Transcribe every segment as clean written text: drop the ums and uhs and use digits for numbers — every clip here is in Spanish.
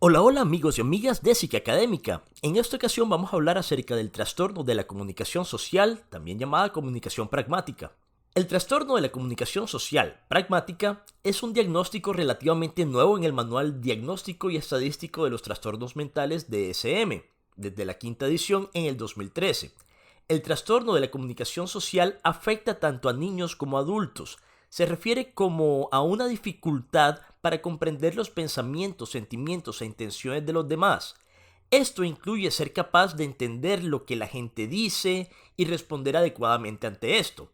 Hola, hola amigos y amigas de Psique Académica. En esta ocasión vamos a hablar acerca del trastorno de la comunicación social, también llamada comunicación pragmática. El trastorno de la comunicación social pragmática es un diagnóstico relativamente nuevo en el Manual Diagnóstico y Estadístico de los Trastornos Mentales DSM, desde la quinta edición en el 2013. El trastorno de la comunicación social afecta tanto a niños como a adultos. Se refiere como a una dificultad para comprender los pensamientos, sentimientos e intenciones de los demás. Esto incluye ser capaz de entender lo que la gente dice y responder adecuadamente ante esto.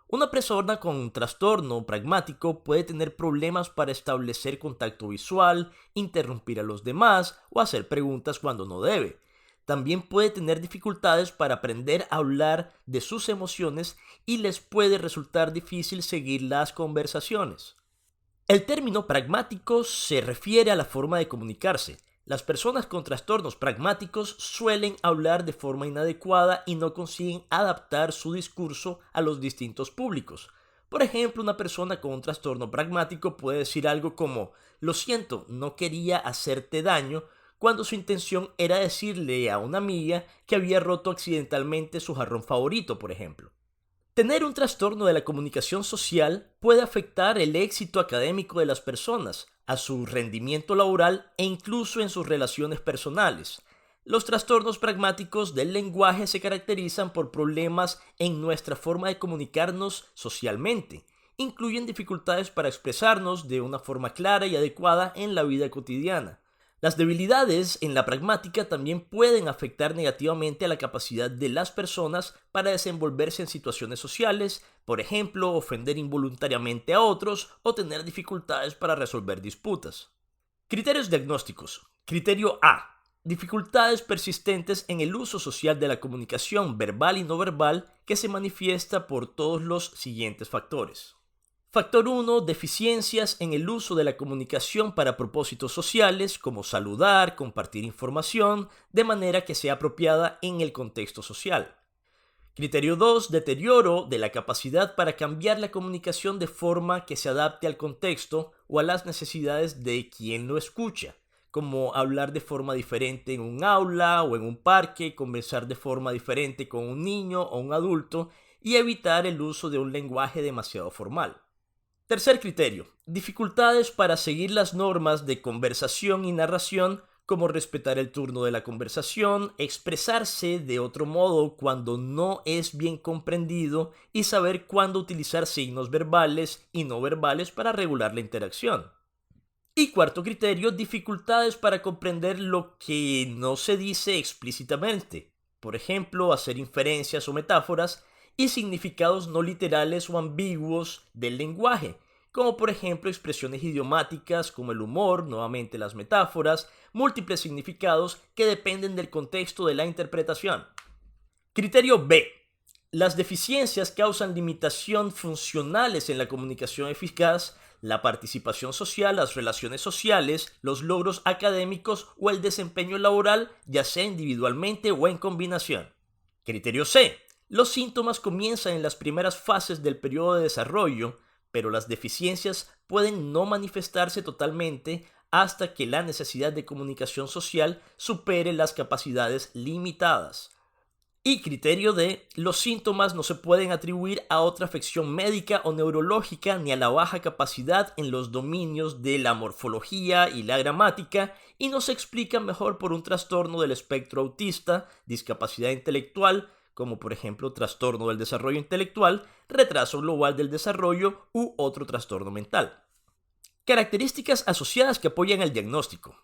Una persona con un trastorno pragmático puede tener problemas para establecer contacto visual, interrumpir a los demás o hacer preguntas cuando no debe. También puede tener dificultades para aprender a hablar de sus emociones y les puede resultar difícil seguir las conversaciones. El término pragmático se refiere a la forma de comunicarse. Las personas con trastornos pragmáticos suelen hablar de forma inadecuada y no consiguen adaptar su discurso a los distintos públicos. Por ejemplo, una persona con un trastorno pragmático puede decir algo como: lo siento, no quería hacerte daño, cuando su intención era decirle a una amiga que había roto accidentalmente su jarrón favorito, por ejemplo. Tener un trastorno de la comunicación social puede afectar el éxito académico de las personas, a su rendimiento laboral e incluso en sus relaciones personales. Los trastornos pragmáticos del lenguaje se caracterizan por problemas en nuestra forma de comunicarnos socialmente. Incluyen dificultades para expresarnos de una forma clara y adecuada en la vida cotidiana. Las debilidades en la pragmática también pueden afectar negativamente a la capacidad de las personas para desenvolverse en situaciones sociales, por ejemplo, ofender involuntariamente a otros o tener dificultades para resolver disputas. Criterios diagnósticos. Criterio A. Dificultades persistentes en el uso social de la comunicación verbal y no verbal que se manifiesta por todos los siguientes factores. Factor 1. Deficiencias en el uso de la comunicación para propósitos sociales, como saludar, compartir información, de manera que sea apropiada en el contexto social. Criterio 2. Deterioro de la capacidad para cambiar la comunicación de forma que se adapte al contexto o a las necesidades de quien lo escucha, como hablar de forma diferente en un aula o en un parque, conversar de forma diferente con un niño o un adulto y evitar el uso de un lenguaje demasiado formal. Tercer criterio. Dificultades para seguir las normas de conversación y narración, como respetar el turno de la conversación, expresarse de otro modo cuando no es bien comprendido y saber cuándo utilizar signos verbales y no verbales para regular la interacción. Y cuarto criterio, dificultades para comprender lo que no se dice explícitamente. Por ejemplo, hacer inferencias o metáforas y significados no literales o ambiguos del lenguaje, como por ejemplo expresiones idiomáticas como el humor, nuevamente las metáforas, múltiples significados que dependen del contexto de la interpretación. Criterio B. Las deficiencias causan limitación funcionales en la comunicación eficaz, la participación social, las relaciones sociales, los logros académicos o el desempeño laboral, ya sea individualmente o en combinación. Criterio C. Los síntomas comienzan en las primeras fases del periodo de desarrollo, pero las deficiencias pueden no manifestarse totalmente hasta que la necesidad de comunicación social supere las capacidades limitadas. Y criterio D. Los síntomas no se pueden atribuir a otra afección médica o neurológica ni a la baja capacidad en los dominios de la morfología y la gramática y no se explican mejor por un trastorno del espectro autista, discapacidad intelectual, como por ejemplo trastorno del desarrollo intelectual, retraso global del desarrollo u otro trastorno mental. Características asociadas que apoyan el diagnóstico.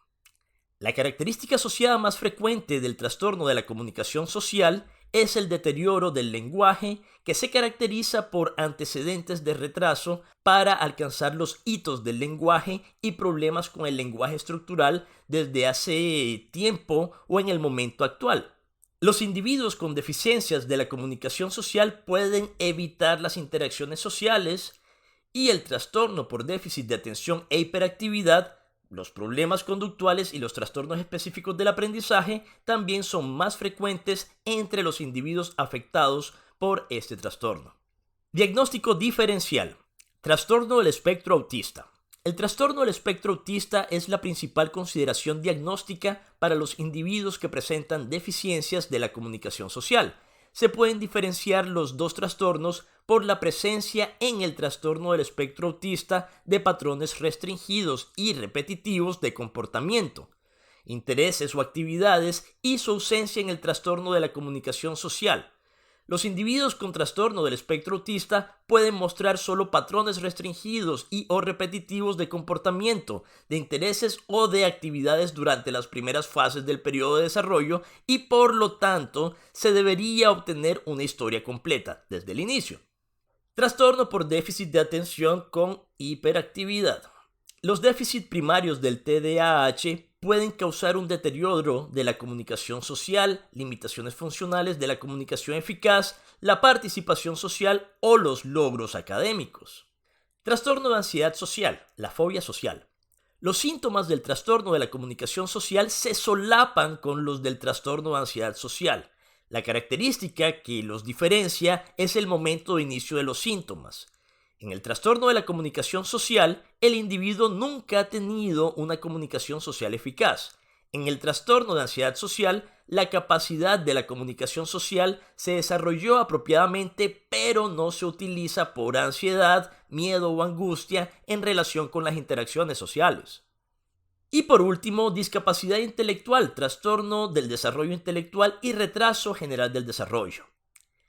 La característica asociada más frecuente del trastorno de la comunicación social es el deterioro del lenguaje, que se caracteriza por antecedentes de retraso para alcanzar los hitos del lenguaje y problemas con el lenguaje estructural desde hace tiempo o en el momento actual. Los individuos con deficiencias de la comunicación social pueden evitar las interacciones sociales y el trastorno por déficit de atención e hiperactividad. Los problemas conductuales y los trastornos específicos del aprendizaje también son más frecuentes entre los individuos afectados por este trastorno. Diagnóstico diferencial. Trastorno del espectro autista. El trastorno del espectro autista es la principal consideración diagnóstica para los individuos que presentan deficiencias de la comunicación social. Se pueden diferenciar los dos trastornos por la presencia en el trastorno del espectro autista de patrones restringidos y repetitivos de comportamiento, intereses o actividades y su ausencia en el trastorno de la comunicación social. Los individuos con trastorno del espectro autista pueden mostrar solo patrones restringidos y o repetitivos de comportamiento, de intereses o de actividades durante las primeras fases del periodo de desarrollo y por lo tanto se debería obtener una historia completa desde el inicio. Trastorno por déficit de atención con hiperactividad. Los déficits primarios del TDAH pueden causar un deterioro de la comunicación social, limitaciones funcionales de la comunicación eficaz, la participación social o los logros académicos. Trastorno de ansiedad social, la fobia social. Los síntomas del trastorno de la comunicación social se solapan con los del trastorno de ansiedad social. La característica que los diferencia es el momento de inicio de los síntomas. En el trastorno de la comunicación social, el individuo nunca ha tenido una comunicación social eficaz. En el trastorno de ansiedad social, la capacidad de la comunicación social se desarrolló apropiadamente, pero no se utiliza por ansiedad, miedo o angustia en relación con las interacciones sociales. Y por último, discapacidad intelectual, trastorno del desarrollo intelectual y retraso general del desarrollo.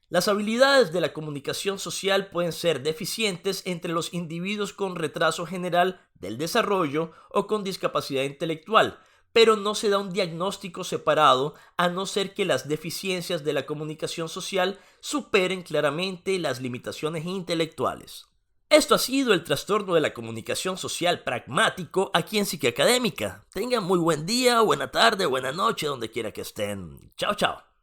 Las habilidades de la comunicación social pueden ser deficientes entre los individuos con retraso general del desarrollo o con discapacidad intelectual, pero no se da un diagnóstico separado a no ser que las deficiencias de la comunicación social superen claramente las limitaciones intelectuales. Esto ha sido el trastorno de la comunicación social pragmático aquí en Psique Académica. Tengan muy buen día, buena tarde, buena noche, donde quiera que estén. Chao, chao.